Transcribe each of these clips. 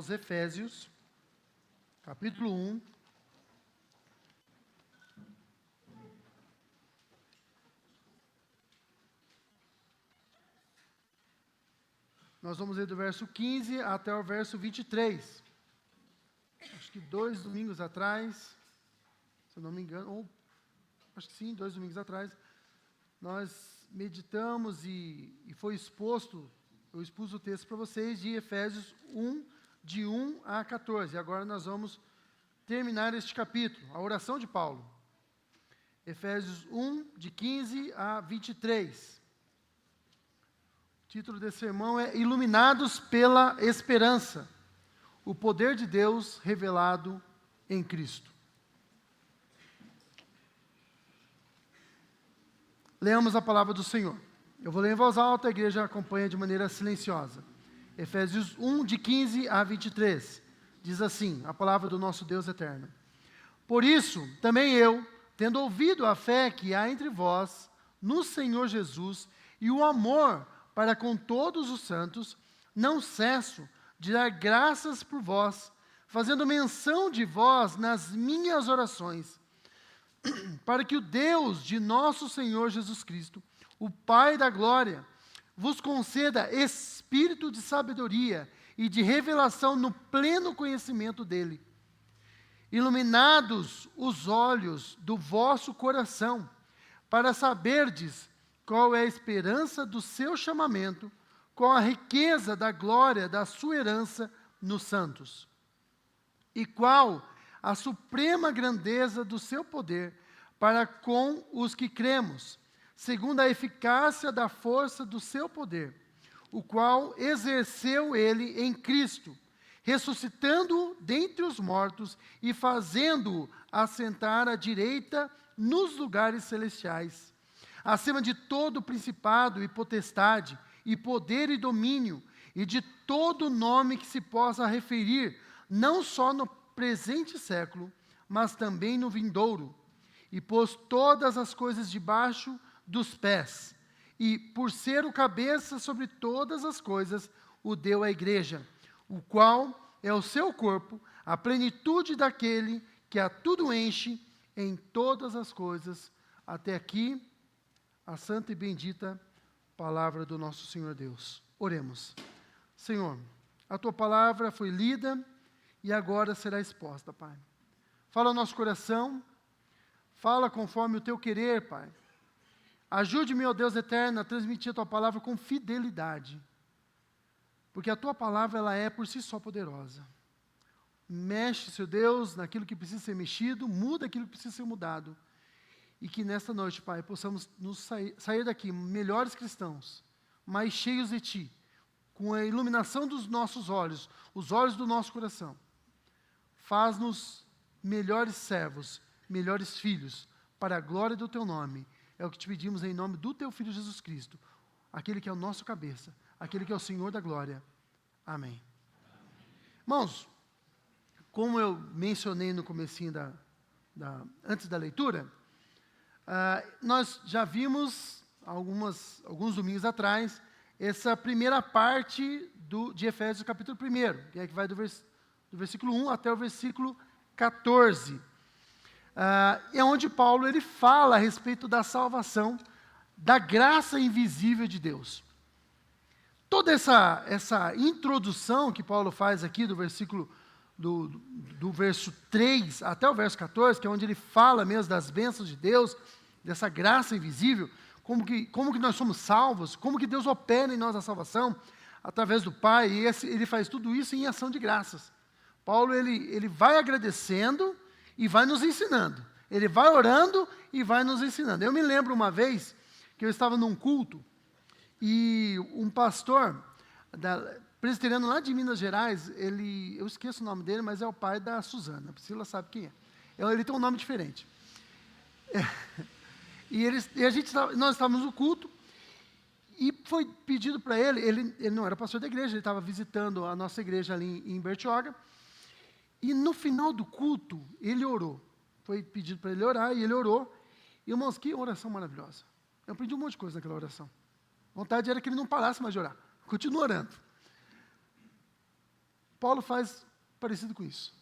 aos Efésios, capítulo 1. Nós vamos ler do verso 15 até o verso 23. Acho que 2 domingos atrás, se eu não me engano, ou acho que sim, 2 domingos atrás, nós meditamos e foi exposto, eu expus o texto para vocês de Efésios 1, de 1 a 14. Agora nós vamos terminar este capítulo, a oração de Paulo. Efésios 1, de 15 a 23. O título desse sermão é Iluminados pela Esperança, o poder de Deus revelado em Cristo. Leamos a palavra do Senhor. Eu vou ler em voz alta, a igreja acompanha de maneira silenciosa. Efésios 1, de 15 a 23. Diz assim, a palavra do nosso Deus eterno. Por isso, também eu, tendo ouvido a fé que há entre vós, no Senhor Jesus, e o amor para com todos os santos, não cesso de dar graças por vós, fazendo menção de vós nas minhas orações, para que o Deus de nosso Senhor Jesus Cristo, o Pai da glória, vos conceda espírito de sabedoria e de revelação no pleno conhecimento dele, iluminados os olhos do vosso coração, para saberdes qual é a esperança do seu chamamento, qual a riqueza da glória da sua herança nos santos, e qual a suprema grandeza do seu poder para com os que cremos, segundo a eficácia da força do seu poder, o qual exerceu ele em Cristo, ressuscitando-o dentre os mortos e fazendo-o assentar à direita nos lugares celestiais, acima de todo principado e potestade, e poder e domínio, e de todo nome que se possa referir, não só no presente século, mas também no vindouro. E pôs todas as coisas debaixo dos pés, e por ser o cabeça sobre todas as coisas, o deu à igreja, o qual é o seu corpo, a plenitude daquele que a tudo enche em todas as coisas. Até aqui, a santa e bendita palavra do nosso Senhor Deus. Oremos. Senhor, a tua palavra foi lida e agora será exposta, Pai. Fala ao nosso coração, fala conforme o teu querer, Pai. Ajude-me, ó Deus eterno, a transmitir a tua palavra com fidelidade, porque a tua palavra ela é por si só poderosa. Mexe, Senhor Deus, naquilo que precisa ser mexido, muda aquilo que precisa ser mudado. E que nesta noite, Pai, possamos sair daqui melhores cristãos, mais cheios de Ti, com a iluminação dos nossos olhos, os olhos do nosso coração. Faz-nos melhores servos, melhores filhos, para a glória do Teu nome. É o que te pedimos em nome do Teu Filho Jesus Cristo, aquele que é o nosso cabeça, aquele que é o Senhor da glória. Amém. Irmãos, como eu mencionei no comecinho antes da leitura, nós já vimos, alguns domingos atrás, essa primeira parte de Efésios capítulo 1, que é que vai do versículo 1 até o versículo 14. É onde Paulo ele fala a respeito da salvação, da graça invisível de Deus. Toda essa introdução que Paulo faz aqui do versículo do verso 3 até o verso 14, que é onde ele fala mesmo das bênçãos de Deus, dessa graça invisível, como que nós somos salvos, como que Deus opera em nós a salvação, através do Pai, e ele faz tudo isso em ação de graças. Paulo, ele vai agradecendo e vai nos ensinando. Ele vai orando e vai nos ensinando. Eu me lembro uma vez que eu estava num culto, e um pastor presbiteriano lá de Minas Gerais, eu esqueço o nome dele, mas é o pai da Suzana. A Priscila sabe quem é. Ele tem um nome diferente. Nós estávamos no culto, e foi pedido para ele não era pastor da igreja, ele estava visitando a nossa igreja ali em Bertioga, e no final do culto, ele orou. Foi pedido para ele orar, e ele orou. E, irmãos, que oração maravilhosa. Eu aprendi um monte de coisa naquela oração. A vontade era que ele não parasse mais de orar. Continua orando. Paulo faz parecido com isso.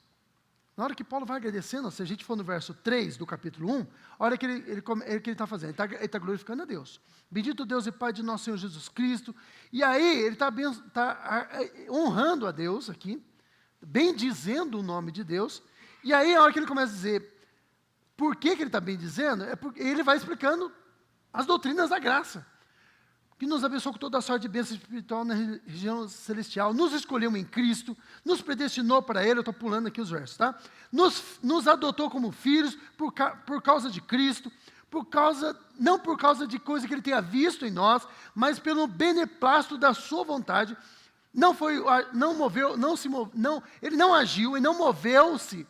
Na hora que Paulo vai agradecendo, se a gente for no verso 3 do capítulo 1, olha o que ele está fazendo. Ele está glorificando a Deus. Bendito Deus e Pai de nosso Senhor Jesus Cristo. E aí, ele está honrando a Deus aqui, bendizendo o nome de Deus. E aí, a hora que ele começa a dizer por que ele está bendizendo, é porque ele vai explicando as doutrinas da graça. Que nos abençoou com toda a sorte de bênção espiritual na região celestial, nos escolheu em Cristo, nos predestinou para Ele, eu estou pulando aqui os versos, tá? Nos adotou como filhos por causa de Cristo, não por causa de coisa que Ele tenha visto em nós, mas pelo beneplácito da sua vontade. Ele não agiu e não moveu-se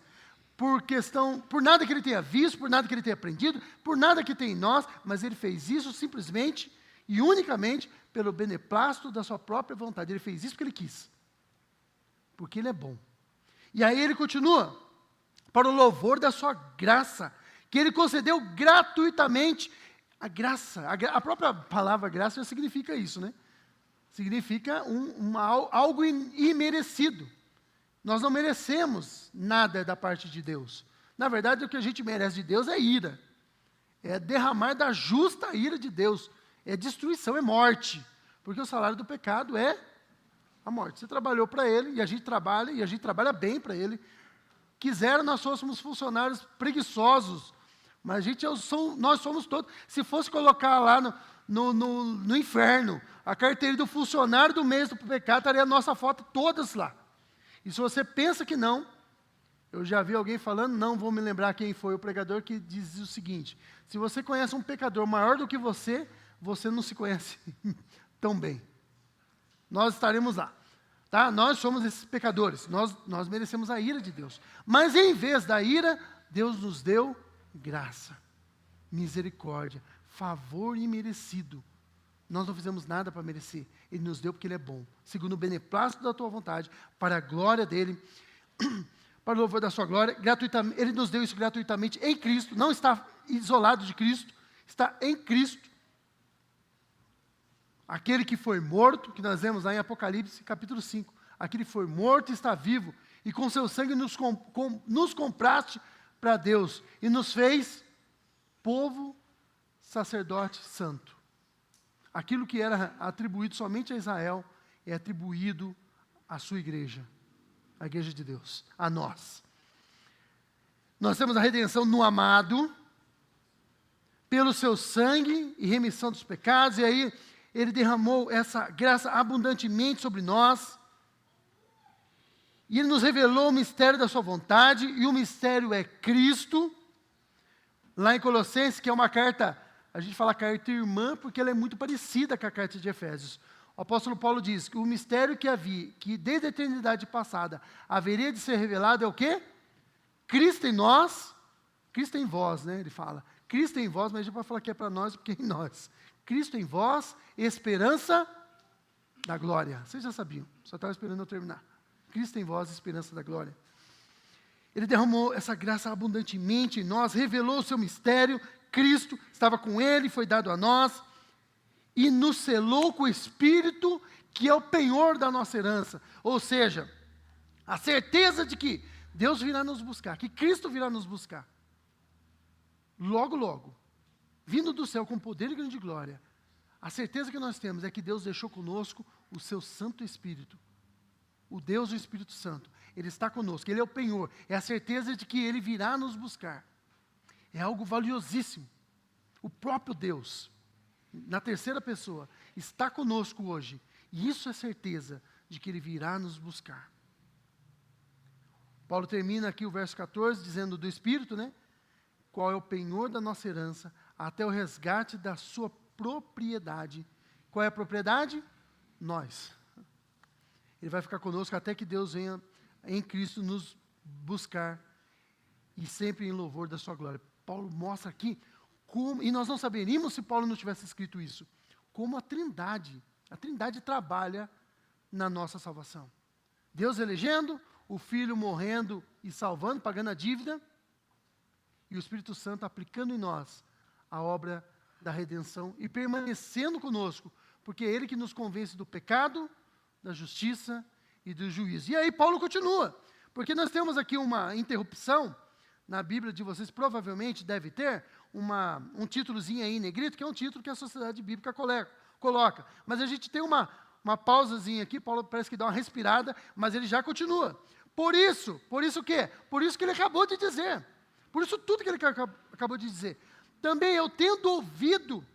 por nada que Ele tenha visto, por nada que Ele tenha aprendido, por nada que tem em nós, mas Ele fez isso simplesmente e unicamente pelo beneplácito da sua própria vontade. Ele fez isso porque Ele quis. Porque Ele é bom. E aí ele continua. Para o louvor da sua graça, que Ele concedeu gratuitamente. A graça, a própria palavra graça já significa isso, né? Significa algo imerecido. Nós não merecemos nada da parte de Deus. Na verdade, o que a gente merece de Deus é ira. É derramar da justa ira de Deus. É destruição, é morte. Porque o salário do pecado é a morte. Você trabalhou para Ele, e a gente trabalha bem para Ele. Quisera nós fôssemos funcionários preguiçosos, mas nós somos todos. Se fosse colocar lá no inferno, a carteirinha do funcionário do mês do pecado, estaria a nossa foto todas lá. E se você pensa que não, eu já vi alguém falando, não vou me lembrar quem foi o pregador, que diz o seguinte: se você conhece um pecador maior do que você não se conhece tão bem. Nós estaremos lá. Tá? Nós somos esses pecadores. Nós merecemos a ira de Deus. Mas em vez da ira, Deus nos deu graça, misericórdia, favor imerecido. Nós não fizemos nada para merecer. Ele nos deu porque Ele é bom. Segundo o beneplácito da tua vontade, para a glória dEle, para o louvor da sua glória, gratuitamente. Ele nos deu isso gratuitamente em Cristo. Não está isolado de Cristo, está em Cristo. Aquele que foi morto, que nós vemos lá em Apocalipse, capítulo 5. Aquele que foi morto e está vivo, e com seu sangue nos compraste para Deus, e nos fez povo, sacerdote santo. Aquilo que era atribuído somente a Israel, é atribuído à sua igreja, a igreja de Deus, a nós. Nós temos a redenção no amado, pelo seu sangue e remissão dos pecados, e aí Ele derramou essa graça abundantemente sobre nós. E Ele nos revelou o mistério da sua vontade, e o mistério é Cristo. Lá em Colossenses, que é uma carta, a gente fala carta irmã, porque ela é muito parecida com a carta de Efésios. O apóstolo Paulo diz que o mistério que desde a eternidade passada haveria de ser revelado é o quê? Cristo em nós, Cristo em vós, né? Ele fala. Cristo em vós, mas a gente pode falar que é para nós, porque é em nós. Cristo em vós, esperança da glória. Vocês já sabiam, só estava esperando eu terminar. Cristo em vós, esperança da glória. Ele derramou essa graça abundantemente em nós, revelou o seu mistério. Cristo estava com Ele, foi dado a nós, e nos selou com o Espírito, que é o penhor da nossa herança. Ou seja, a certeza de que Deus virá nos buscar, que Cristo virá nos buscar. Logo, logo. Vindo do céu com poder e grande glória, a certeza que nós temos é que Deus deixou conosco o seu Santo Espírito. O Deus do Espírito Santo. Ele está conosco, Ele é o penhor. É a certeza de que Ele virá nos buscar. É algo valiosíssimo. O próprio Deus, na terceira pessoa, está conosco hoje. E isso é certeza de que Ele virá nos buscar. Paulo termina aqui o verso 14, dizendo do Espírito, né? Qual é o penhor da nossa herança, até o resgate da sua propriedade. Qual é a propriedade? Nós. Ele vai ficar conosco até que Deus venha em Cristo nos buscar, e sempre em louvor da sua glória. Paulo mostra aqui como, e nós não saberíamos se Paulo não tivesse escrito isso, como a Trindade trabalha na nossa salvação. Deus elegendo, o Filho morrendo e salvando, pagando a dívida, e o Espírito Santo aplicando em nós a obra da redenção e permanecendo conosco, porque é Ele que nos convence do pecado, da justiça e do juízo. E aí Paulo continua, porque nós temos aqui uma interrupção, na Bíblia de vocês provavelmente deve ter, um títulozinho aí em negrito, que é um título que a Sociedade Bíblica coloca. Mas a gente tem uma pausazinha aqui, Paulo parece que dá uma respirada, mas ele já continua. Por isso o quê? Por isso que ele acabou de dizer. Por isso tudo que ele acabou de dizer. Também eu tendo ouvido,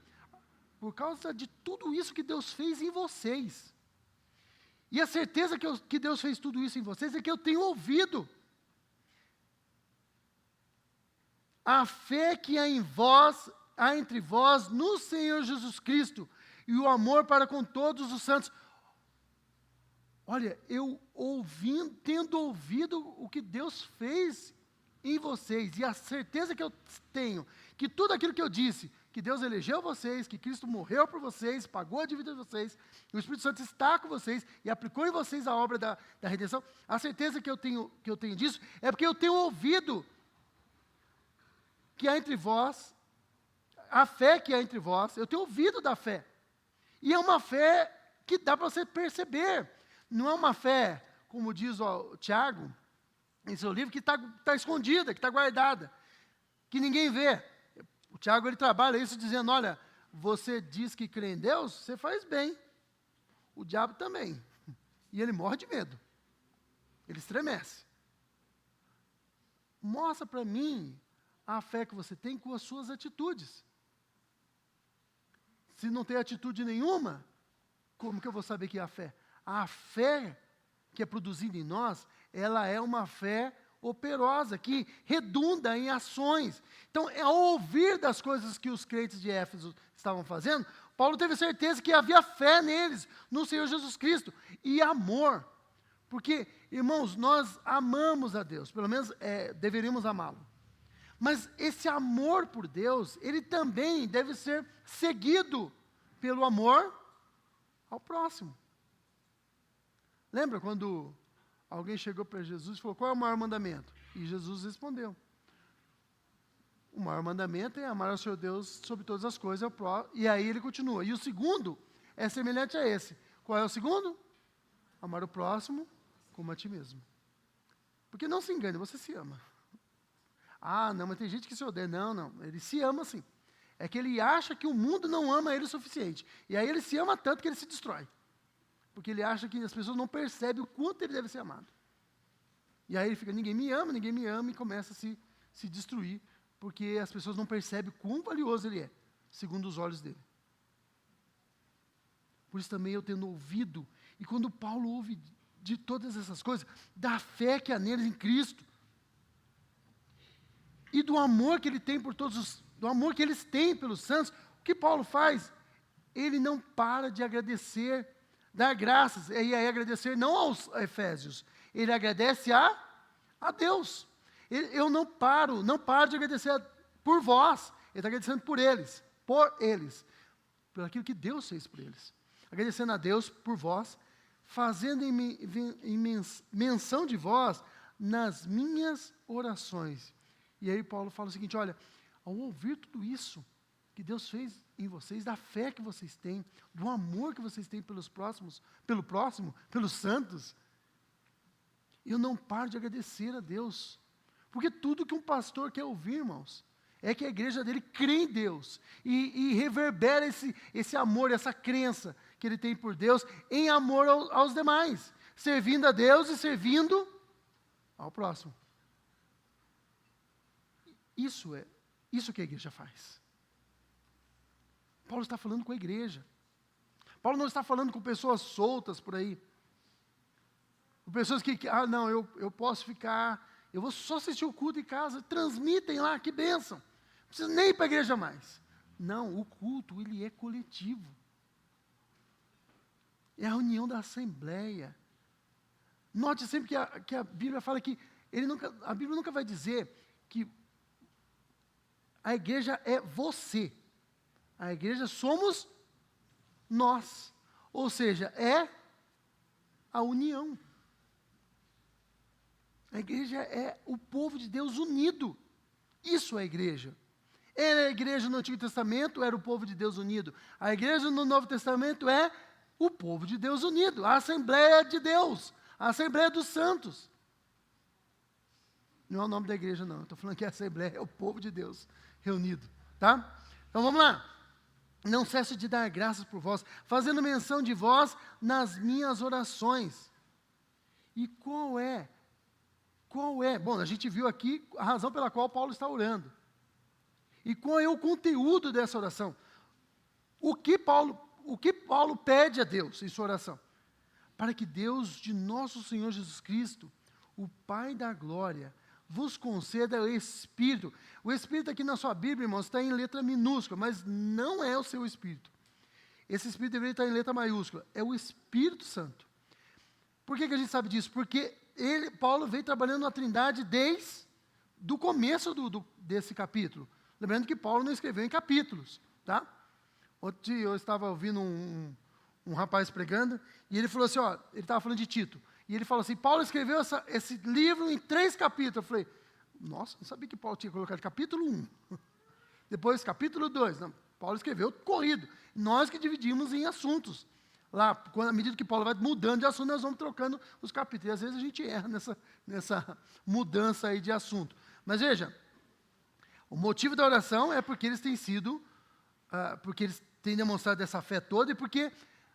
por causa de tudo isso que Deus fez em vocês. E a certeza que Deus fez tudo isso em vocês é que eu tenho ouvido. A fé que há entre vós no Senhor Jesus Cristo, e o amor para com todos os santos. Olha, tendo ouvido o que Deus fez em vocês, e a certeza que eu tenho, que tudo aquilo que eu disse, que Deus elegeu vocês, que Cristo morreu por vocês, pagou a dívida de vocês, o Espírito Santo está com vocês, e aplicou em vocês a obra da redenção, a certeza que eu tenho disso, é porque eu tenho ouvido que há entre vós, a fé que há entre vós, eu tenho ouvido da fé. E é uma fé que dá para você perceber. Não é uma fé, como diz o Tiago, em seu livro, que está escondida, que está guardada, que ninguém vê. O Tiago, ele trabalha isso dizendo, olha, você diz que crê em Deus, você faz bem. O diabo também. E ele morre de medo. Ele estremece. Mostra para mim a fé que você tem com as suas atitudes. Se não tem atitude nenhuma, como que eu vou saber que é a fé? A fé que é produzida em nós, ela é uma fé operosa, que redunda em ações. Então, ao ouvir das coisas que os crentes de Éfeso estavam fazendo, Paulo teve certeza que havia fé neles, no Senhor Jesus Cristo, e amor. Porque, irmãos, nós amamos a Deus, pelo menos deveríamos amá-lo. Mas esse amor por Deus, ele também deve ser seguido pelo amor ao próximo. Lembra quando alguém chegou para Jesus e falou, qual é o maior mandamento? E Jesus respondeu, o maior mandamento é amar ao Senhor Deus sobre todas as coisas, e aí ele continua. E o segundo é semelhante a esse. Qual é o segundo? Amar o próximo como a ti mesmo. Porque não se engane, você se ama. Ah, não, mas tem gente que se odeia. Não, ele se ama sim. É que ele acha que o mundo não ama ele o suficiente. E aí ele se ama tanto que ele se destrói. Porque ele acha que as pessoas não percebem o quanto ele deve ser amado. E aí ele fica, ninguém me ama, e começa a se destruir, porque as pessoas não percebem o quão valioso ele é, segundo os olhos dele. Por isso também eu tendo ouvido, e quando Paulo ouve de todas essas coisas, da fé que há neles em Cristo, e do amor que ele tem por do amor que eles têm pelos santos, o que Paulo faz? Ele não para de agradecer, dar graças, e aí agradecer não aos Efésios, ele agradece a Deus. Eu não paro de agradecer por vós, ele está agradecendo por eles, por aquilo que Deus fez por eles. Agradecendo a Deus por vós, fazendo em menção de vós nas minhas orações. E aí Paulo fala o seguinte, olha, ao ouvir tudo isso que Deus fez em vocês, da fé que vocês têm, do amor que vocês têm pelo próximo, pelos santos, eu não paro de agradecer a Deus. Porque tudo que um pastor quer ouvir, irmãos, é que a igreja dele crê em Deus e reverbera esse amor, essa crença que ele tem por Deus, em amor aos demais, servindo a Deus e servindo ao próximo. Isso que a igreja faz. Paulo está falando com a igreja. Paulo não está falando com pessoas soltas por aí. Com pessoas que não, eu posso ficar, eu vou só assistir o culto em casa, transmitem lá, que bênção. Não precisa nem ir para a igreja mais. Não, o culto, ele é coletivo. É a reunião da assembleia. Note sempre que a Bíblia fala que, a Bíblia nunca vai dizer que a igreja é você. A igreja somos nós. Ou seja, é a união. A igreja é o povo de Deus unido. Isso é a igreja. Era a igreja no Antigo Testamento, era o povo de Deus unido. A igreja no Novo Testamento é o povo de Deus unido. A Assembleia de Deus. A Assembleia dos Santos. Não é o nome da igreja, não. Eu estou falando que a Assembleia é o povo de Deus reunido. Tá? Então vamos lá. Não cesso de dar graças por vós, fazendo menção de vós nas minhas orações. E qual é? Bom, a gente viu aqui a razão pela qual Paulo está orando. E qual é o conteúdo dessa oração? O que Paulo pede a Deus em sua oração? Para que Deus de nosso Senhor Jesus Cristo, o Pai da glória, vos conceda o Espírito. O Espírito aqui na sua Bíblia, irmãos, está em letra minúscula, mas não é o seu Espírito. Esse Espírito deveria estar em letra maiúscula. É o Espírito Santo. Por que a gente sabe disso? Porque Paulo veio trabalhando na Trindade desde o começo desse capítulo. Lembrando que Paulo não escreveu em capítulos, tá? Ontem eu estava ouvindo um rapaz pregando, e ele falou assim, ele estava falando de Tito, e ele falou assim, Paulo escreveu esse livro em 3 capítulos. Eu falei, nossa, não sabia que Paulo tinha colocado capítulo 1. Depois capítulo 2. Não, Paulo escreveu corrido. Nós que dividimos em assuntos. Lá, à medida que Paulo vai mudando de assunto, nós vamos trocando os capítulos. E às vezes a gente erra nessa mudança aí de assunto. Mas veja, o motivo da oração é porque eles têm sido, porque eles têm demonstrado essa fé toda e porque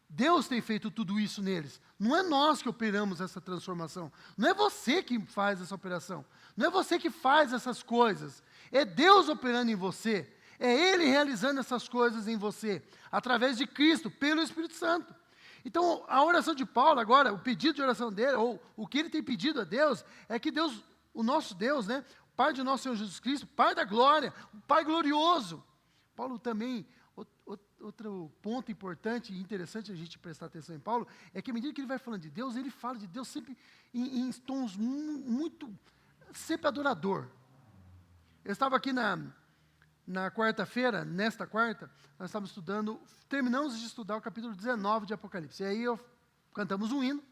Deus tem feito tudo isso neles. Não é nós que operamos essa transformação. Não é você que faz essa operação. Não é você que faz essas coisas. É Deus operando em você. É Ele realizando essas coisas em você. Através de Cristo, pelo Espírito Santo. Então, a oração de Paulo agora, o pedido de oração dele, ou o que ele tem pedido a Deus, é que Deus, o nosso Deus, né, Pai de nosso Senhor Jesus Cristo, Pai da glória, o Pai glorioso. Paulo também, outro ponto importante e interessante a gente prestar atenção em Paulo, é que à medida que ele vai falando de Deus, ele fala de Deus sempre em tons muito, sempre adorador. Eu estava aqui na quarta-feira, nesta quarta, nós estávamos terminamos de estudar o capítulo 19 de Apocalipse. E aí cantamos um hino,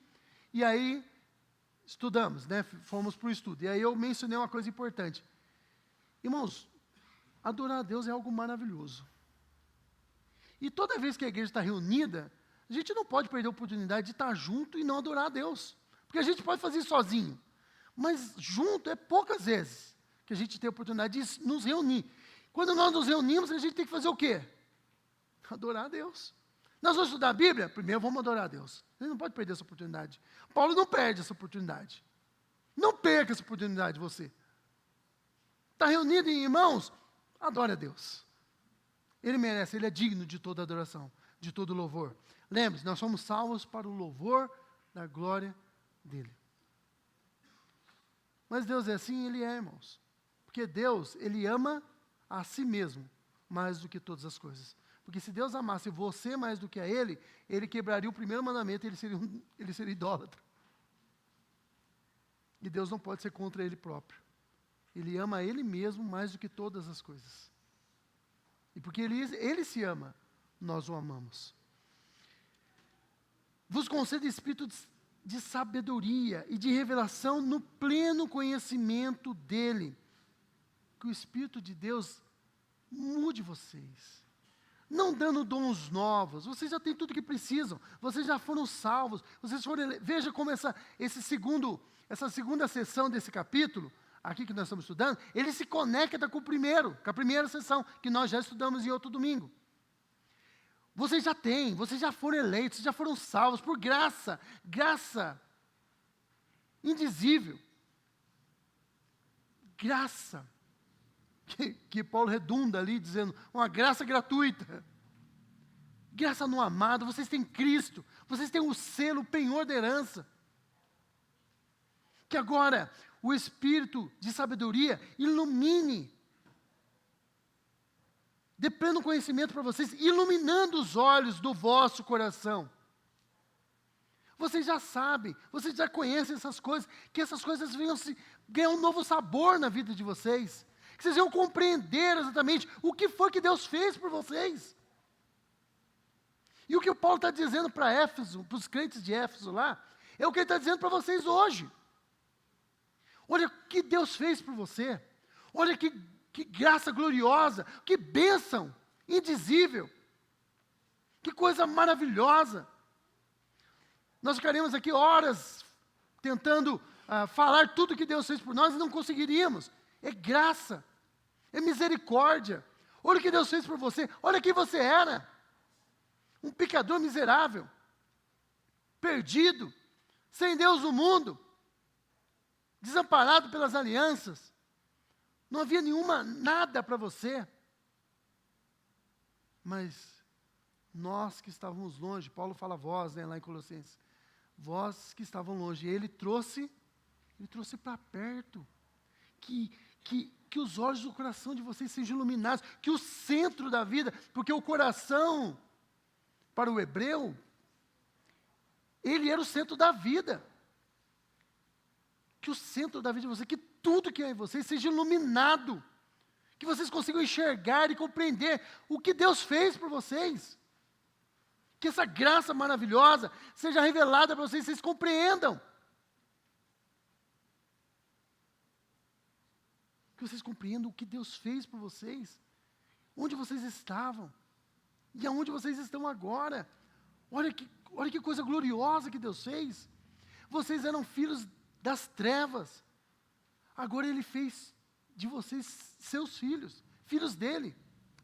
e aí estudamos, né? Fomos para o estudo. E aí eu mencionei uma coisa importante. Irmãos, adorar a Deus é algo maravilhoso. E toda vez que a igreja está reunida, a gente não pode perder a oportunidade de estar junto e não adorar a Deus. Porque a gente pode fazer isso sozinho. Mas junto é poucas vezes que a gente tem a oportunidade de nos reunir. Quando nós nos reunimos, a gente tem que fazer o quê? Adorar a Deus. Nós vamos estudar a Bíblia? Primeiro vamos adorar a Deus. A gente não pode perder essa oportunidade. Paulo não perde essa oportunidade. Não perca essa oportunidade, você. Está reunido em irmãos? Adore a Deus. Ele merece, ele é digno de toda adoração, de todo louvor. Lembre-se, nós somos salvos para o louvor da glória dele. Mas Deus é assim, ele é, irmãos. Porque Deus, ele ama a si mesmo mais do que todas as coisas. Porque se Deus amasse você mais do que a ele, ele quebraria o primeiro mandamento e ele seria idólatra. E Deus não pode ser contra ele próprio. Ele ama a ele mesmo mais do que todas as coisas. E porque ele se ama, nós o amamos. Vos concede espírito de sabedoria e de revelação no pleno conhecimento dele. Que o Espírito de Deus mude vocês. Não dando dons novos. Vocês já têm tudo que precisam. Vocês já foram salvos. Veja como essa segunda sessão desse capítulo, aqui que nós estamos estudando, ele se conecta com a primeira sessão, que nós já estudamos em outro domingo. Vocês já foram eleitos, vocês já foram salvos por graça indizível. Graça. Que Paulo redunda ali, dizendo, uma graça gratuita. Graça no amado, vocês têm Cristo, vocês têm o selo, o penhor da herança. Que agora o Espírito de sabedoria ilumine, dê pleno conhecimento para vocês, iluminando os olhos do vosso coração. Vocês já sabem, vocês já conhecem essas coisas, que essas coisas venham ganhar um novo sabor na vida de vocês. Que vocês venham compreender exatamente o que foi que Deus fez por vocês. E o que o Paulo está dizendo para Éfeso, para os crentes de Éfeso lá, é o que ele está dizendo para vocês hoje. Olha o que Deus fez por você. Olha que graça gloriosa, que bênção indizível. Que coisa maravilhosa. Nós ficaremos aqui horas tentando falar tudo que Deus fez por nós e não conseguiríamos. É graça, é misericórdia. Olha o que Deus fez por você, olha quem você era. Um pecador miserável, perdido, sem Deus no mundo, desamparado pelas alianças. Não havia nada para você. Mas nós que estávamos longe, Paulo fala vós, né, lá em Colossenses, vós que estavam longe, ele trouxe para perto, que os olhos do coração de vocês sejam iluminados, que o centro da vida, porque o coração, para o hebreu, ele era o centro da vida, que o centro da vida de vocês, que tudo que é em vocês seja iluminado, que vocês consigam enxergar e compreender o que Deus fez por vocês, que essa graça maravilhosa seja revelada para vocês compreendam. Que vocês compreendam o que Deus fez por vocês, onde vocês estavam, e aonde vocês estão agora. Olha que coisa gloriosa que Deus fez. Vocês eram filhos das trevas, agora Ele fez de vocês seus filhos, filhos dEle,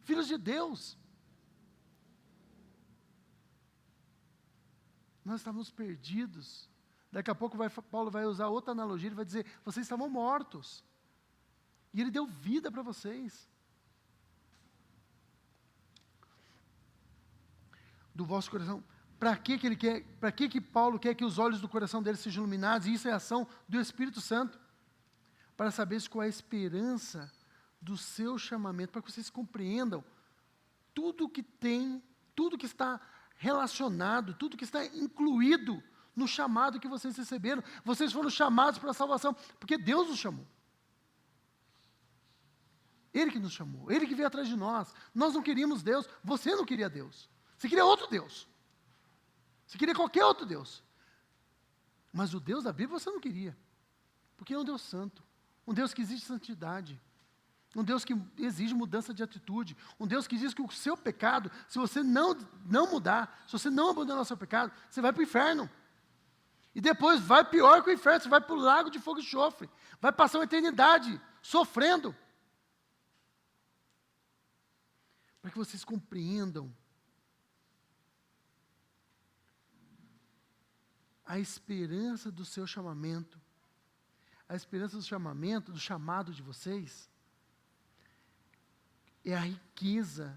filhos de Deus. Nós estávamos perdidos. Daqui a pouco Paulo vai usar outra analogia, ele vai dizer, vocês estavam mortos. E Ele deu vida para vocês. Do vosso coração. Para que Paulo quer que os olhos do coração dele sejam iluminados? E isso é a ação do Espírito Santo. Para saber qual é a esperança do seu chamamento, para que vocês compreendam tudo que está relacionado, tudo que está incluído no chamado que vocês receberam. Vocês foram chamados para a salvação, porque Deus os chamou. Ele que nos chamou, Ele que veio atrás de nós. Nós não queríamos Deus, você não queria Deus. Você queria outro Deus. Você queria qualquer outro Deus. Mas o Deus da Bíblia você não queria. Porque é um Deus santo. Um Deus que exige santidade. Um Deus que exige mudança de atitude. Um Deus que diz que o seu pecado, se você não mudar, se você não abandonar o seu pecado, você vai para o inferno. E depois vai pior que o inferno, você vai para o lago de fogo e enxofre. Vai passar uma eternidade sofrendo. Para que vocês compreendam a esperança do seu chamamento, a esperança do chamamento, do chamado de vocês, é a riqueza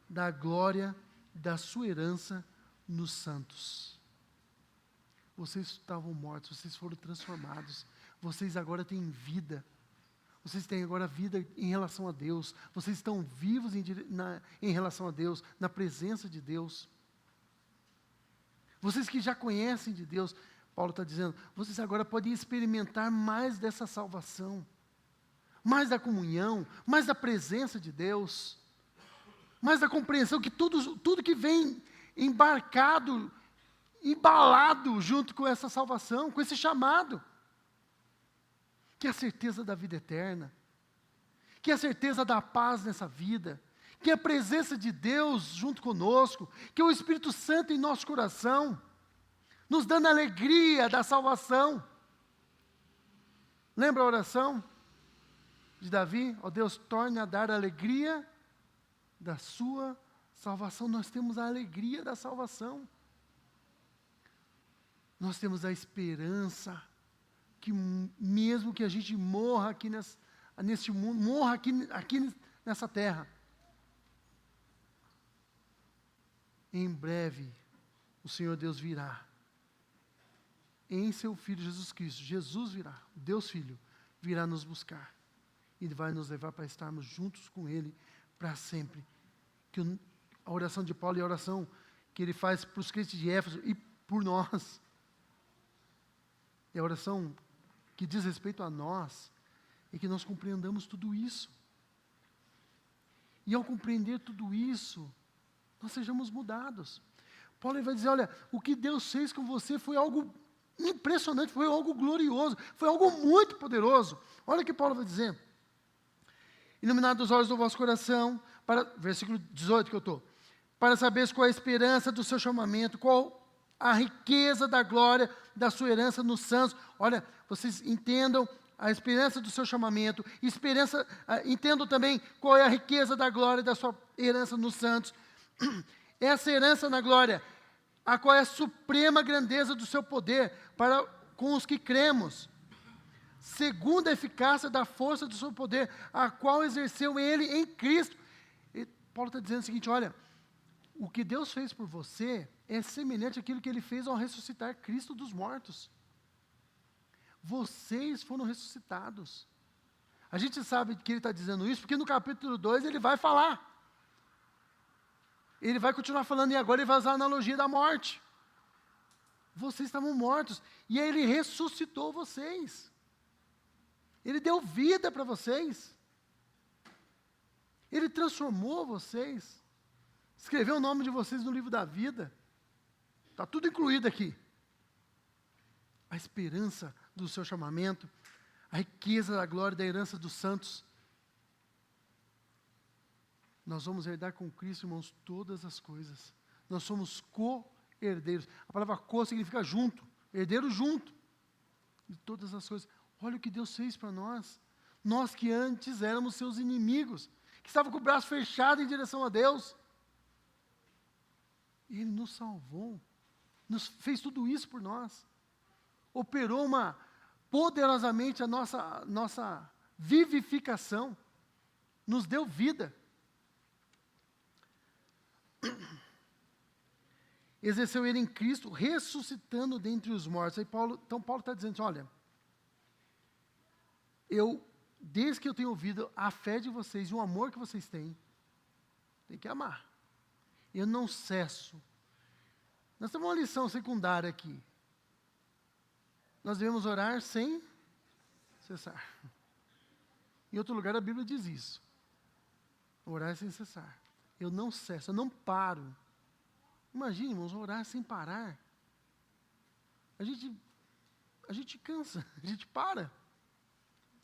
da glória da sua herança nos santos. Vocês estavam mortos, vocês foram transformados, vocês agora têm vida, vocês têm agora vida em relação a Deus, vocês estão vivos em relação a Deus, na presença de Deus. Vocês que já conhecem de Deus, Paulo está dizendo, vocês agora podem experimentar mais dessa salvação, mais da comunhão, mais da presença de Deus, mais da compreensão que tudo que vem embalado junto com essa salvação, com esse chamado, que é a certeza da vida eterna, que é a certeza da paz nessa vida, que é a presença de Deus junto conosco, que é o Espírito Santo em nosso coração, nos dando a alegria da salvação. Lembra a oração de Davi? Ó Deus, torne a dar a alegria da sua salvação. Nós temos a alegria da salvação. Nós temos a esperança que mesmo que a gente morra aqui neste mundo, morra aqui nessa terra, em breve o Senhor Deus virá em seu Filho Jesus Cristo. Jesus virá, Deus Filho, virá nos buscar e vai nos levar para estarmos juntos com Ele para sempre. Que a oração de Paulo e a oração que ele faz para os crentes de Éfeso e por nós, é a oração que diz respeito a nós, é que nós compreendamos tudo isso. E ao compreender tudo isso, nós sejamos mudados. Paulo vai dizer, olha, o que Deus fez com você foi algo impressionante, foi algo glorioso, foi algo muito poderoso. Olha o que Paulo vai dizer. Iluminados os olhos do vosso coração, versículo 18 que eu estou, para saberes qual é a esperança do seu chamamento, qual A riqueza da glória da sua herança nos santos. Olha, vocês entendam a esperança do seu chamamento, entendam também qual é a riqueza da glória da sua herança nos santos. Essa herança na glória, a qual é a suprema grandeza do seu poder para com os que cremos, segundo a eficácia da força do seu poder, a qual exerceu ele em Cristo. E Paulo está dizendo o seguinte, olha, o que Deus fez por você é semelhante àquilo que ele fez ao ressuscitar Cristo dos mortos. Vocês foram ressuscitados. A gente sabe que ele está dizendo isso, porque no capítulo 2 ele vai falar. Ele vai continuar falando, e agora ele vai usar a analogia da morte. Vocês estavam mortos, e aí ele ressuscitou vocês. Ele deu vida para vocês. Ele transformou vocês. Escreveu o nome de vocês no livro da vida. Está tudo incluído aqui. A esperança do seu chamamento, a riqueza da glória da herança dos santos. Nós vamos herdar com Cristo, irmãos, todas as coisas. Nós somos co-herdeiros. A palavra co significa junto, herdeiro junto de todas as coisas. Olha o que Deus fez para nós. Nós que antes éramos seus inimigos, que estavam com o braço fechado em direção a Deus. Ele nos salvou, fez tudo isso por nós. Operou poderosamente a nossa vivificação, nos deu vida. Exerceu ele em Cristo, ressuscitando dentre os mortos. Então Paulo está dizendo, olha, desde que eu tenho ouvido a fé de vocês e o amor que vocês têm, tem que amar. Eu não cesso. Nós temos uma lição secundária aqui. Nós devemos orar sem cessar. Em outro lugar a Bíblia diz isso. Orar sem cessar. Eu não cesso, eu não paro. Imagine, irmãos, orar sem parar. A gente cansa, a gente para.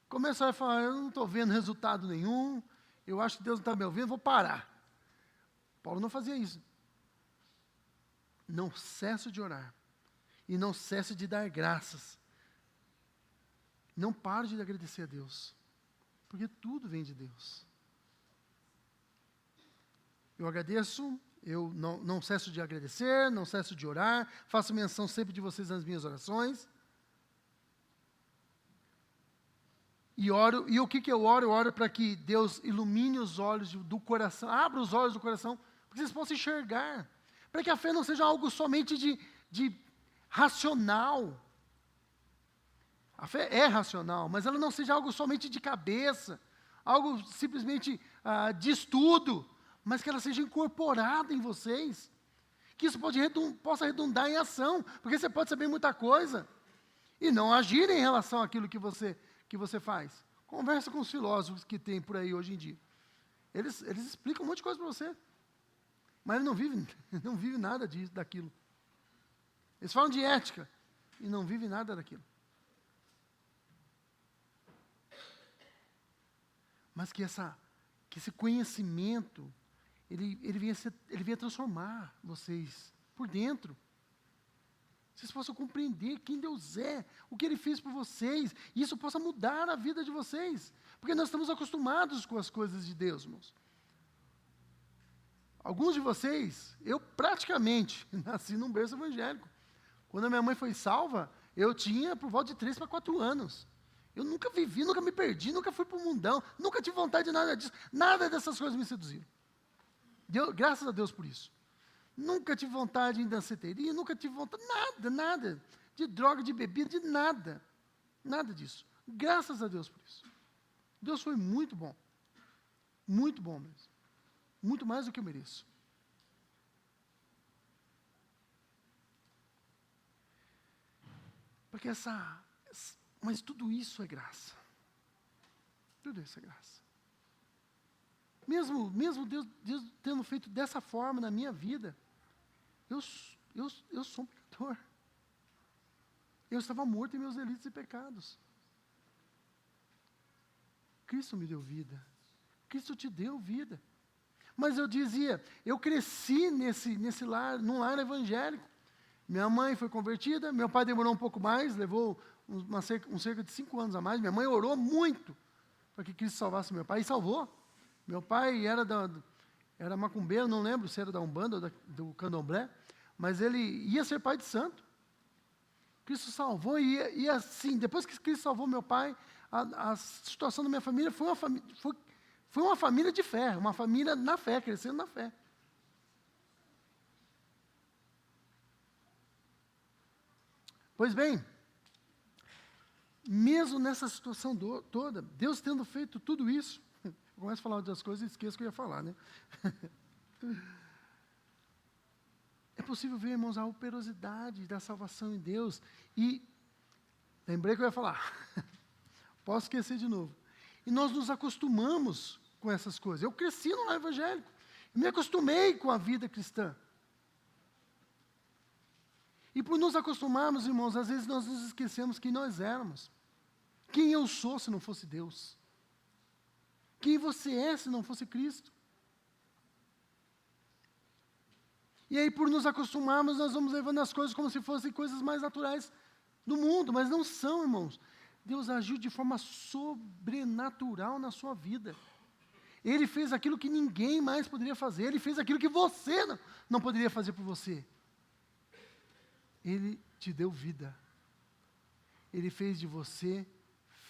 Começa a falar, eu não estou vendo resultado nenhum, eu acho que Deus não está me ouvindo, vou parar. Paulo não fazia isso. Não cesso de orar. E não cesso de dar graças. Não paro de agradecer a Deus. Porque tudo vem de Deus. Eu agradeço, eu não cesso de agradecer, não cesso de orar, faço menção sempre de vocês nas minhas orações. E oro, e o que eu oro? Eu oro para que Deus ilumine os olhos do coração, abra os olhos do coração, para que vocês possam enxergar. Para que a fé não seja algo somente de racional. A fé é racional, mas ela não seja algo somente de cabeça, algo simplesmente de estudo, mas que ela seja incorporada em vocês. Que isso possa redundar em ação, porque você pode saber muita coisa e não agir em relação àquilo que você faz. Conversa com os filósofos que tem por aí hoje em dia. Eles explicam um monte de coisa para você, mas ele não vive nada daquilo. Eles falam de ética e não vivem nada daquilo. Mas que esse conhecimento, ele venha transformar vocês por dentro. Vocês possam compreender quem Deus é, o que Ele fez por vocês, e isso possa mudar a vida de vocês. Porque nós estamos acostumados com as coisas de Deus, irmãos. Alguns de vocês, eu praticamente nasci num berço evangélico. Quando a minha mãe foi salva, eu tinha por volta de 3 para 4 anos. Eu nunca vivi, nunca me perdi, nunca fui para o mundão, nunca tive vontade de nada disso. Nada dessas coisas me seduziram. Graças a Deus por isso. Nunca tive vontade em danceteria, nunca tive vontade, nada. De droga, de bebida, de nada. Nada disso. Graças a Deus por isso. Deus foi muito bom. Muito bom mesmo. Muito mais do que eu mereço. Porque mas tudo isso é graça. Tudo isso é graça. Mesmo Deus tendo feito dessa forma na minha vida, eu sou um pecador. Eu estava morto em meus delitos e pecados. Cristo me deu vida. Cristo te deu vida. Mas eu dizia, eu cresci num lar evangélico. Minha mãe foi convertida, meu pai demorou um pouco mais, levou cerca de 5 anos a mais. Minha mãe orou muito para que Cristo salvasse meu pai, e salvou. Meu pai era macumbeiro, não lembro se era da Umbanda ou do Candomblé, mas ele ia ser pai de santo. Cristo salvou, e assim, depois que Cristo salvou meu pai, a situação da minha família foi uma família de fé, uma família na fé, crescendo na fé. Pois bem, mesmo nessa situação toda, Deus tendo feito tudo isso, eu começo a falar outras coisas e esqueço que eu ia falar, né? É possível ver, irmãos, a operosidade da salvação em Deus. E lembrei que eu ia falar. Posso esquecer de novo. E nós nos acostumamos com essas coisas. Eu cresci no lar evangélico. Me acostumei com a vida cristã. E por nos acostumarmos, irmãos, às vezes nós nos esquecemos quem nós éramos. Quem eu sou se não fosse Deus? Quem você é se não fosse Cristo? E aí, por nos acostumarmos, nós vamos levando as coisas como se fossem coisas mais naturais do mundo, mas não são, irmãos. Deus agiu de forma sobrenatural na sua vida. Ele fez aquilo que ninguém mais poderia fazer. Ele fez aquilo que você não poderia fazer por você. Ele te deu vida. Ele fez de você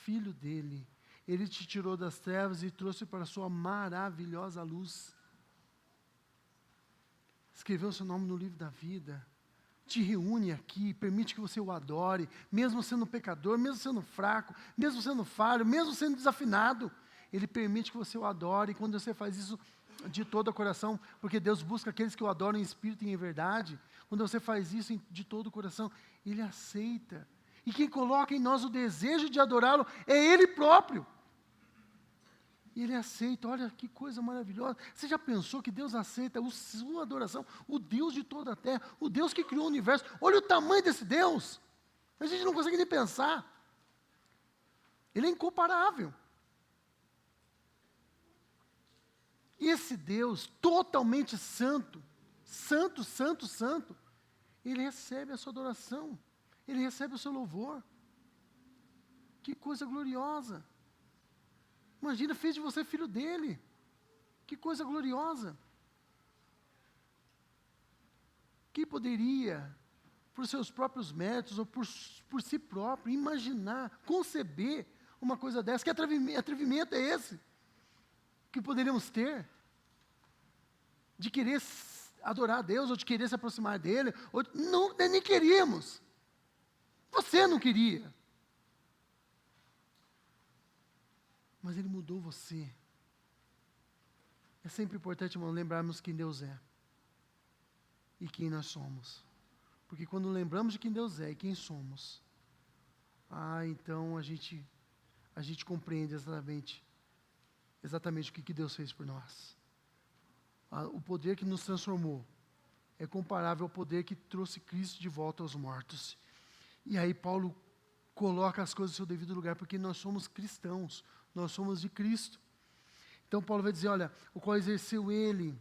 filho dele. Ele te tirou das trevas e trouxe para a sua maravilhosa luz. Escreveu o seu nome no livro da vida, te reúne aqui, permite que você o adore, mesmo sendo pecador, mesmo sendo fraco, mesmo sendo falho, mesmo sendo desafinado, Ele permite que você o adore, e quando você faz isso de todo o coração, porque Deus busca aqueles que o adoram em espírito e em verdade, quando você faz isso de todo o coração, Ele aceita, e quem coloca em nós o desejo de adorá-lo é Ele próprio. E Ele aceita, olha que coisa maravilhosa. Você já pensou que Deus aceita a sua adoração? O Deus de toda a terra, o Deus que criou o universo. Olha o tamanho desse Deus. A gente não consegue nem pensar. Ele é incomparável. E esse Deus totalmente santo, santo, santo, santo, Ele recebe a sua adoração. Ele recebe o seu louvor. Que coisa gloriosa. Imagina, fez de você filho dele. Que coisa gloriosa. Quem poderia, por seus próprios méritos ou por si próprio, imaginar, conceber uma coisa dessa? Que atrevimento é esse que poderíamos ter? De querer adorar a Deus, ou de querer se aproximar dele? Não, nem queríamos. Você não queria. Mas Ele mudou você. É sempre importante, irmão, lembrarmos quem Deus é. E quem nós somos. Porque quando lembramos de quem Deus é e quem somos, então a gente compreende exatamente o que Deus fez por nós. O poder que nos transformou é comparável ao poder que trouxe Cristo de volta aos mortos. E aí Paulo coloca as coisas no seu devido lugar, porque nós somos cristãos. Nós somos de Cristo. Então Paulo vai dizer, olha, o qual exerceu Ele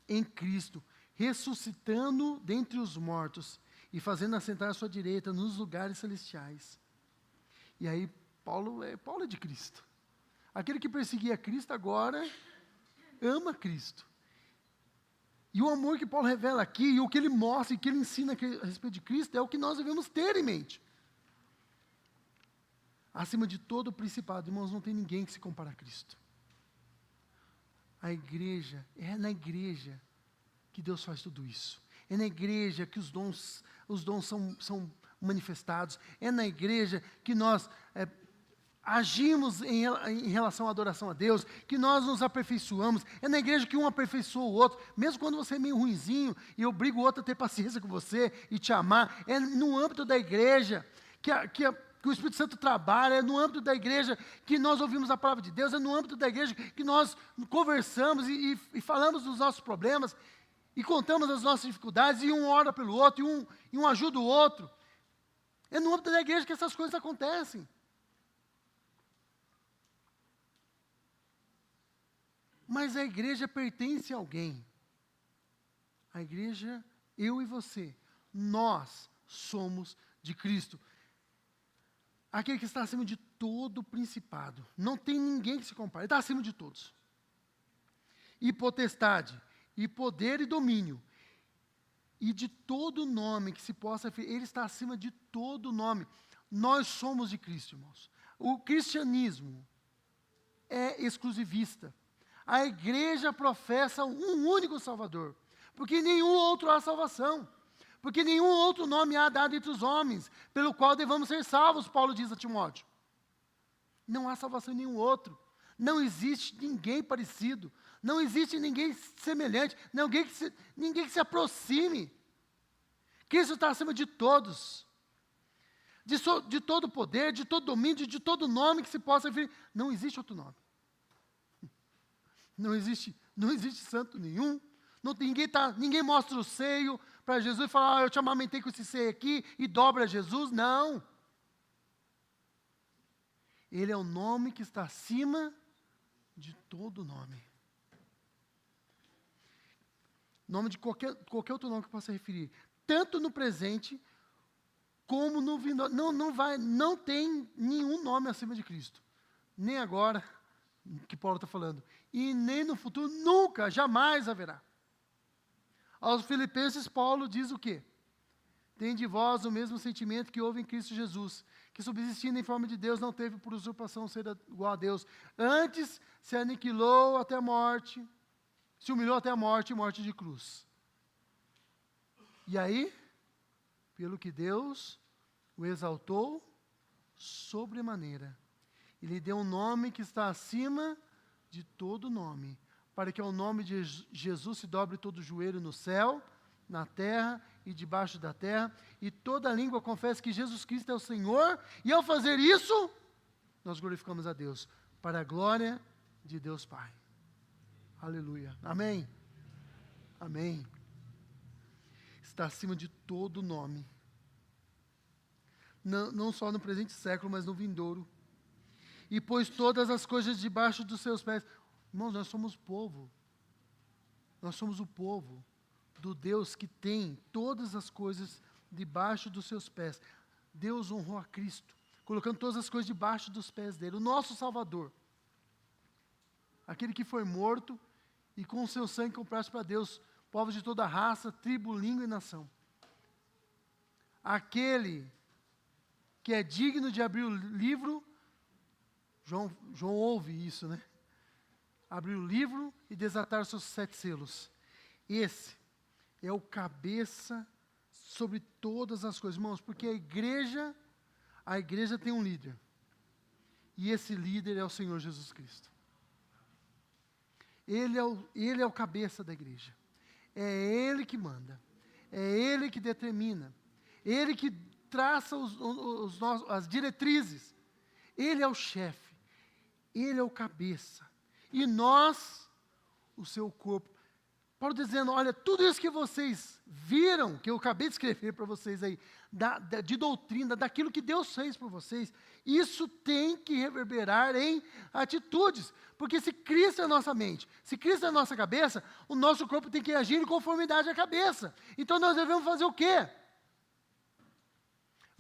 em Cristo, ressuscitando dentre os mortos e fazendo assentar à sua direita nos lugares celestiais. E aí Paulo é de Cristo. Aquele que perseguia Cristo agora ama Cristo. E o amor que Paulo revela aqui, e o que ele mostra, e o que ele ensina a respeito de Cristo, é o que nós devemos ter em mente. Acima de todo o principado, irmãos, não tem ninguém que se compara a Cristo. A igreja, é na igreja que Deus faz tudo isso. É na igreja que os dons são manifestados. É na igreja que nós agimos em relação à adoração a Deus, que nós nos aperfeiçoamos. É na igreja que um aperfeiçoa o outro, mesmo quando você é meio ruinzinho, e obriga o outro a ter paciência com você e te amar. É no âmbito da igreja que o Espírito Santo trabalha, é no âmbito da igreja que nós ouvimos a palavra de Deus, é no âmbito da igreja que nós conversamos e falamos dos nossos problemas, e contamos as nossas dificuldades, e um ora pelo outro, e um ajuda o outro. É no âmbito da igreja que essas coisas acontecem. Mas a igreja pertence a alguém. A igreja, eu e você, nós somos de Cristo. Aquele que está acima de todo principado. Não tem ninguém que se compare. Ele está acima de todos. E potestade, e poder e domínio, e de todo nome que se possa... Ele está acima de todo nome. Nós somos de Cristo, irmãos. O cristianismo é exclusivista. A igreja professa um único Salvador, porque nenhum outro há salvação. Porque nenhum outro nome há dado entre os homens, pelo qual devamos ser salvos, Paulo diz a Timóteo. Não há salvação em nenhum outro. Não existe ninguém parecido. Não existe ninguém semelhante. Ninguém que se aproxime. Cristo está acima de todos. De todo poder, de todo domínio, de todo nome que se possa referir. Não existe outro nome. Não existe santo nenhum. Ninguém mostra o seio para Jesus e fala, eu te amamentei com esse seio aqui e dobra Jesus. Não. Ele é o nome que está acima de todo nome. Nome de qualquer outro nome que possa referir. Tanto no presente, como no vindouro. Não tem nenhum nome acima de Cristo. Nem agora, que Paulo está falando. E nem no futuro, nunca, jamais haverá. Aos Filipenses, Paulo diz o quê? Tem de vós o mesmo sentimento que houve em Cristo Jesus, que subsistindo em forma de Deus, não teve por usurpação ser igual a Deus. Antes se aniquilou até a morte, se humilhou até a morte e morte de cruz. E aí, pelo que Deus o exaltou sobremaneira, e lhe deu um nome que está acima de todo nome, para que ao nome de Jesus se dobre todo o joelho no céu, na terra e debaixo da terra, e toda língua confesse que Jesus Cristo é o Senhor, e ao fazer isso, nós glorificamos a Deus, para a glória de Deus Pai. Aleluia. Amém. Amém. Está acima de todo nome. Não só no presente século, mas no vindouro. E pôs todas as coisas debaixo dos seus pés. Irmãos, nós somos povo. Nós somos o povo do Deus que tem todas as coisas debaixo dos seus pés. Deus honrou a Cristo, colocando todas as coisas debaixo dos pés dele. O nosso Salvador. Aquele que foi morto e com o seu sangue compraste para Deus povos de toda raça, tribo, língua e nação. Aquele que é digno de abrir o livro, João ouve isso, né? Abrir o livro e desatar os seus 7 selos. Esse é o cabeça sobre todas as coisas, irmãos, porque a igreja tem um líder. E esse líder é o Senhor Jesus Cristo. Ele é o cabeça da igreja. É Ele que manda. É Ele que determina. Ele que traça as diretrizes. Ele é o chefe. Ele é o cabeça. E nós, o seu corpo. Paulo dizendo, olha, tudo isso que vocês viram, que eu acabei de escrever para vocês aí, de doutrina, daquilo que Deus fez por vocês, isso tem que reverberar em atitudes. Porque se Cristo é a nossa mente, se Cristo é a nossa cabeça, o nosso corpo tem que agir em conformidade à cabeça. Então nós devemos fazer o quê?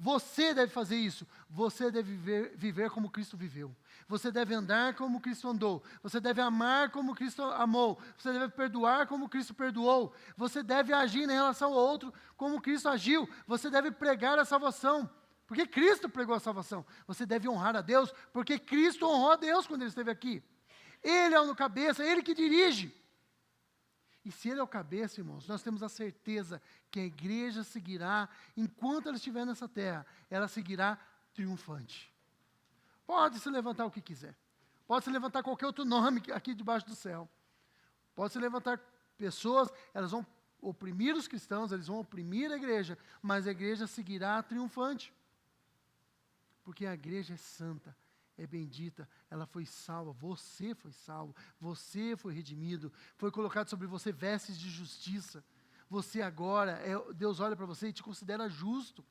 Você deve fazer isso. Você deve viver como Cristo viveu. Você deve andar como Cristo andou. Você deve amar como Cristo amou. Você deve perdoar como Cristo perdoou. Você deve agir em relação ao outro como Cristo agiu. Você deve pregar a salvação, porque Cristo pregou a salvação. Você deve honrar a Deus, porque Cristo honrou a Deus quando Ele esteve aqui. Ele é o cabeça, Ele que dirige. E se Ele é o cabeça, irmãos, nós temos a certeza que a igreja seguirá, enquanto ela estiver nessa terra, ela seguirá triunfante. Pode se levantar o que quiser. Pode se levantar qualquer outro nome aqui debaixo do céu. Pode se levantar pessoas, elas vão oprimir os cristãos, eles vão oprimir a igreja, mas a igreja seguirá triunfante. Porque a igreja é santa, é bendita, ela foi salva, você foi salvo, você foi redimido, foi colocado sobre você vestes de justiça. Você agora, Deus olha para você e te considera justo.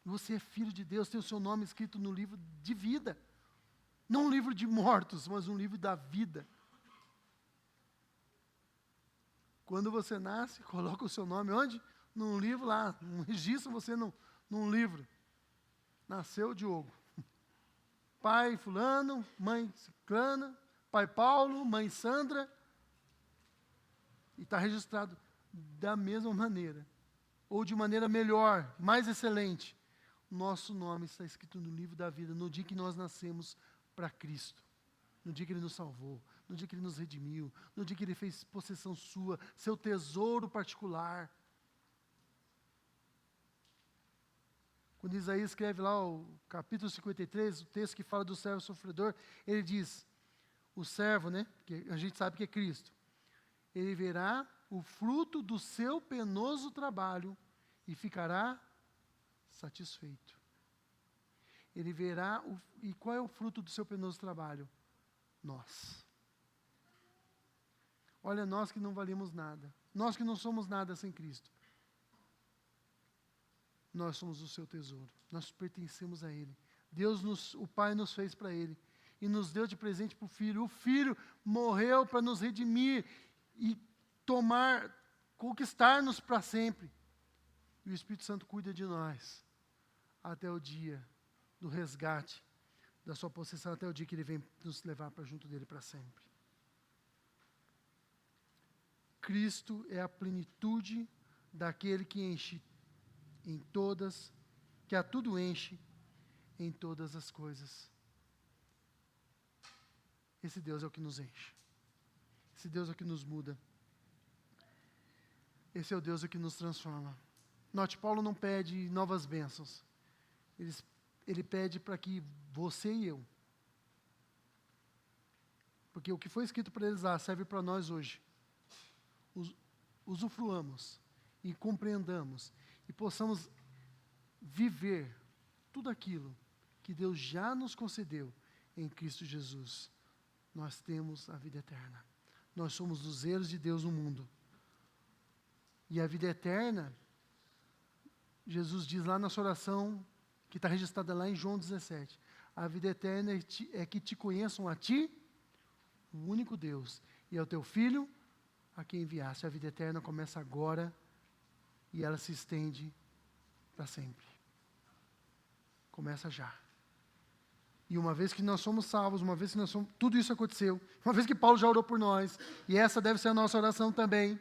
Você é filho de Deus, tem o seu nome escrito no livro de vida. Não um livro de mortos, mas um livro da vida. Quando você nasce, coloca o seu nome onde? num livro lá, um registro você num livro. Nasceu Diogo. Pai fulano, mãe ciclana, pai Paulo, mãe Sandra. E está registrado da mesma maneira. Ou de maneira melhor, mais excelente. Nosso nome está escrito no livro da vida, no dia que nós nascemos para Cristo. No dia que Ele nos salvou, no dia que Ele nos redimiu, no dia que Ele fez possessão sua, seu tesouro particular. Quando Isaías escreve lá o capítulo 53, o texto que fala do servo sofredor, ele diz, o servo, né, que a gente sabe que é Cristo, ele verá o fruto do seu penoso trabalho e ficará satisfeito. Ele verá, e qual é o fruto do seu penoso trabalho? Nós. Olha, nós que não valemos nada, nós que não somos nada sem Cristo. Nós somos o seu tesouro, nós pertencemos a Ele. O Pai nos fez para Ele e nos deu de presente para o Filho. O Filho morreu para nos redimir e conquistar-nos para sempre. E o Espírito Santo cuida de nós até o dia do resgate, da sua possessão, até o dia que Ele vem nos levar para junto dEle para sempre. Cristo é a plenitude daquele que enche que a tudo enche em todas as coisas. Esse Deus é o que nos enche. Esse Deus é o que nos muda. Esse é o Deus que nos transforma. Note, Paulo não pede novas bênçãos. Ele pede para que você e eu, porque o que foi escrito para eles lá serve para nós hoje, usufruamos e compreendamos e possamos viver tudo aquilo que Deus já nos concedeu em Cristo Jesus. Nós temos a vida eterna. Nós somos os herdeiros de Deus no mundo. E a vida eterna, Jesus diz lá na sua oração, que está registrada lá em João 17, a vida eterna é que te conheçam a ti, o único Deus, e ao teu Filho, a quem enviaste. A vida eterna começa agora e ela se estende para sempre. Começa já. E uma vez que nós somos salvos, uma vez que tudo isso aconteceu, uma vez que Paulo já orou por nós, e essa deve ser a nossa oração também,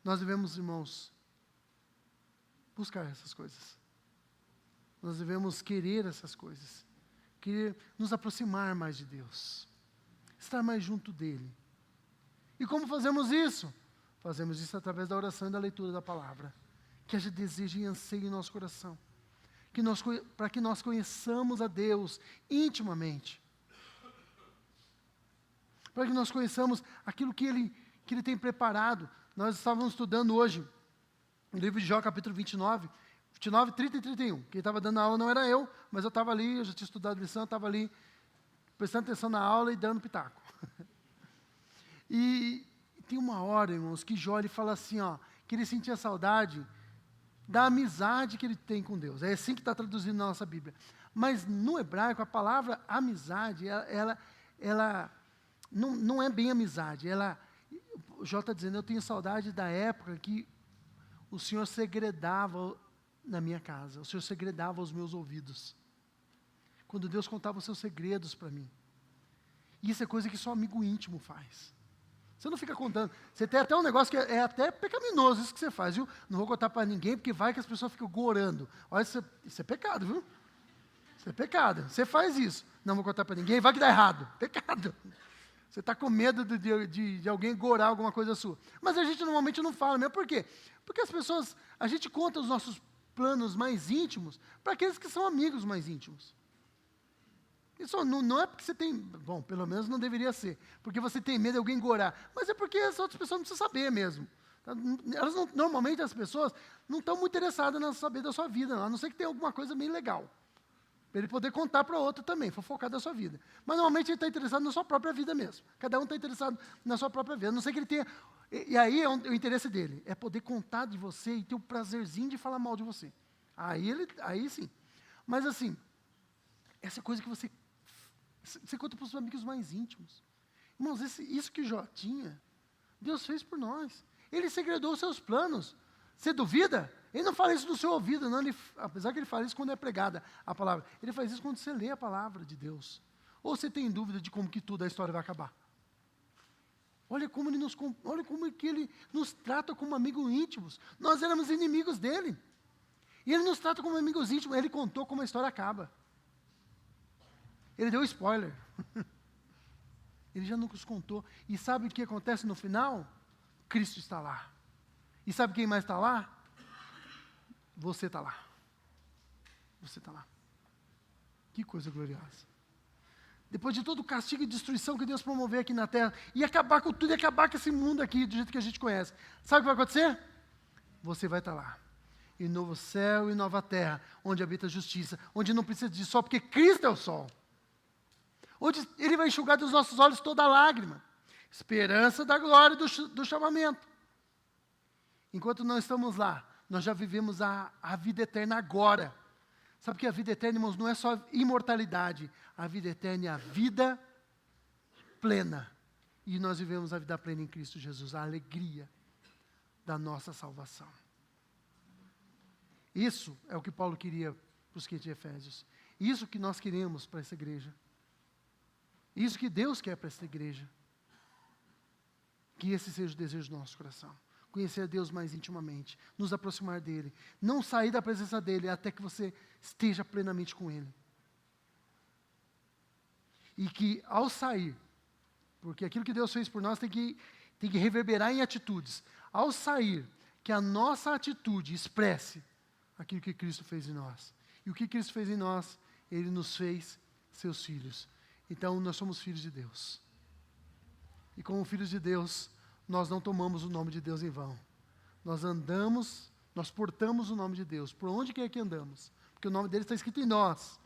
nós devemos, irmãos, buscar essas coisas. Nós devemos querer essas coisas. Querer nos aproximar mais de Deus. Estar mais junto dEle. E como fazemos isso? Fazemos isso através da oração e da leitura da palavra. Que haja desejo e anseio em nosso coração. Para que nós conheçamos a Deus intimamente. Para que nós conheçamos aquilo que Ele tem preparado. Nós estávamos estudando hoje o livro de Jó, capítulo 29, 30 e 31. Quem estava dando a aula não era eu, mas eu estava ali, eu já tinha estudado a lição, eu estava ali prestando atenção na aula e dando pitaco. E tem uma hora, irmãos, que Jó ele fala assim, que ele sentia saudade da amizade que ele tem com Deus. É assim que está traduzido na nossa Bíblia. Mas no hebraico, a palavra amizade, ela não é bem amizade. O Jó está dizendo, eu tenho saudade da época que o Senhor segredava na minha casa, o Senhor segredava aos meus ouvidos. Quando Deus contava os seus segredos para mim. E isso é coisa que só amigo íntimo faz. Você não fica contando. Você tem até um negócio que é até pecaminoso, isso que você faz, viu? Não vou contar para ninguém, porque vai que as pessoas ficam gorando. Olha, isso é pecado, viu? Isso é pecado. Você faz isso. Não vou contar para ninguém, vai que dá errado. Pecado. Você está com medo de alguém gorar alguma coisa sua. Mas a gente normalmente não fala mesmo. Por quê? Porque a gente conta os nossos planos mais íntimos para aqueles que são amigos mais íntimos. Isso não é porque você tem, bom, pelo menos não deveria ser, porque você tem medo de alguém gorar, mas é porque as outras pessoas não precisam saber mesmo. Normalmente as pessoas não estão muito interessadas em saber da sua vida, a não ser que tenha alguma coisa bem legal, para ele poder contar para outro também, fofocar da sua vida. Mas normalmente ele está interessado na sua própria vida mesmo, cada um está interessado na sua própria vida, a não ser que ele tenha, e aí é o interesse dele, é poder contar de você e ter o prazerzinho de falar mal de você. Aí sim. Mas assim, essa coisa que você conta para os amigos mais íntimos. Irmãos, isso que Jó tinha, Deus fez por nós. Ele segredou os seus planos. Você duvida? Ele não fala isso no seu ouvido, não. Apesar que ele fala isso quando é pregada a palavra. Ele faz isso quando você lê a palavra de Deus. Ou você tem dúvida de como que tudo a história vai acabar? Olha como que ele nos trata como amigos íntimos. Nós éramos inimigos dele. E ele nos trata como amigos íntimos. Ele contou como a história acaba. Ele deu spoiler. Ele já nos contou. E sabe o que acontece no final? Cristo está lá. E sabe quem mais está lá? Você está lá. Você está lá. Que coisa gloriosa. Depois de todo o castigo e destruição que Deus promoveu aqui na terra, e acabar com tudo, e acabar com esse mundo aqui, do jeito que a gente conhece. Sabe o que vai acontecer? Você vai estar lá. E novo céu e nova terra, onde habita a justiça, onde não precisa de sol, porque Cristo é o sol. Onde Ele vai enxugar dos nossos olhos toda lágrima. Esperança da glória do chamamento. Enquanto não estamos lá, nós já vivemos a vida eterna agora. Sabe que a vida eterna, irmãos, não é só imortalidade. A vida eterna é a vida plena. E nós vivemos a vida plena em Cristo Jesus, a alegria da nossa salvação. Isso é o que Paulo queria para os crentes de Efésios. Isso que nós queremos para essa igreja. Isso que Deus quer para essa igreja. Que esse seja o desejo do nosso coração. Conhecer a Deus mais intimamente, nos aproximar dEle, não sair da presença dEle até que você esteja plenamente com Ele. E que ao sair, porque aquilo que Deus fez por nós tem que reverberar em atitudes. Ao sair, que a nossa atitude expresse aquilo que Cristo fez em nós. E o que Cristo fez em nós? Ele nos fez seus filhos. Então nós somos filhos de Deus. E como filhos de Deus, nós não tomamos o nome de Deus em vão. Nós portamos o nome de Deus, por onde quer que andamos, porque o nome dele está escrito em nós.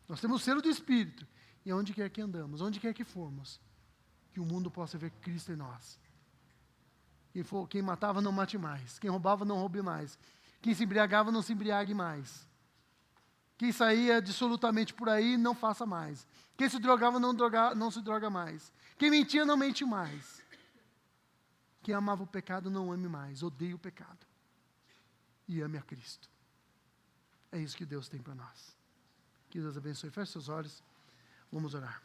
Nós temos o selo do Espírito, e onde quer que andamos, onde quer que formos, que o mundo possa ver Cristo em nós. Quem matava, não mate mais. Quem roubava, não roube mais. Quem se embriagava, não se embriague mais. Quem saía dissolutamente por aí, não faça mais. Quem se drogava, não se droga mais. Quem mentia, não mente mais. Quem amava o pecado, não ame mais. Odeie o pecado. E ame a Cristo. É isso que Deus tem para nós. Que Deus abençoe. Feche seus olhos. Vamos orar.